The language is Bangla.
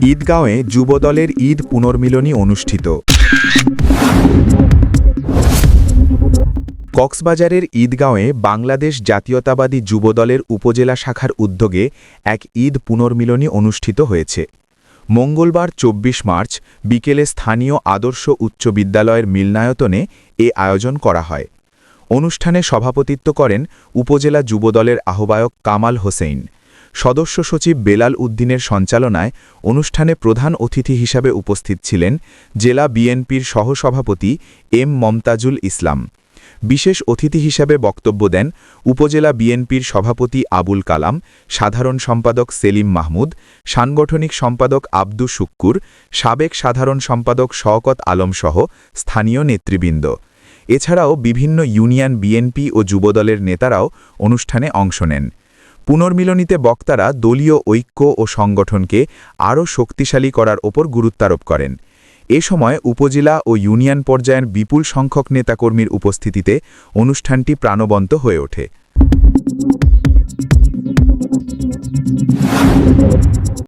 ঈদগাঁওয়ে যুবদলের ঈদ পুনর্মিলনী অনুষ্ঠিত। কক্সবাজারের ঈদগাঁওয়ে বাংলাদেশ জাতীয়তাবাদী যুবদলের উপজেলা শাখার উদ্যোগে এক ঈদ পুনর্মিলনী অনুষ্ঠিত হয়েছে। মঙ্গলবার ২৪ মার্চ বিকেলে স্থানীয় আদর্শ উচ্চ বিদ্যালয়ের মিলনায়তনে এ আয়োজন করা হয়। অনুষ্ঠানে সভাপতিত্ব করেন উপজেলা যুবদলের আহ্বায়ক কামাল হোসেন। সদস্য সচিব বেলাল উদ্দিনের সঞ্চালনায় অনুষ্ঠানে প্রধান অতিথি হিসাবে উপস্থিত ছিলেন জেলা বিএনপির সহসভাপতি এম মমতাজুল ইসলাম। বিশেষ অতিথি হিসাবে বক্তব্য দেন উপজেলা বিএনপির সভাপতি আবুল কালাম, সাধারণ সম্পাদক সেলিম মাহমুদ, সাংগঠনিক সম্পাদক আব্দু শুক্কুর, সাবেক সাধারণ সম্পাদক শওকত আলমসহ স্থানীয় নেতৃবৃন্দ। এছাড়াও বিভিন্ন ইউনিয়ন বিএনপি ও যুবদলের নেতারাও অনুষ্ঠানে অংশ নেন। পুনর্মিলনীতে বক্তারা দলীয় ঐক্য ও সংগঠনকে আরও শক্তিশালী করার ওপর গুরুত্বারোপ করেন। এ সময় উপজেলা ও ইউনিয়ন পর্যায়ের বিপুল সংখ্যক নেতাকর্মীর উপস্থিতিতে অনুষ্ঠানটি প্রাণবন্ত হয়ে ওঠে।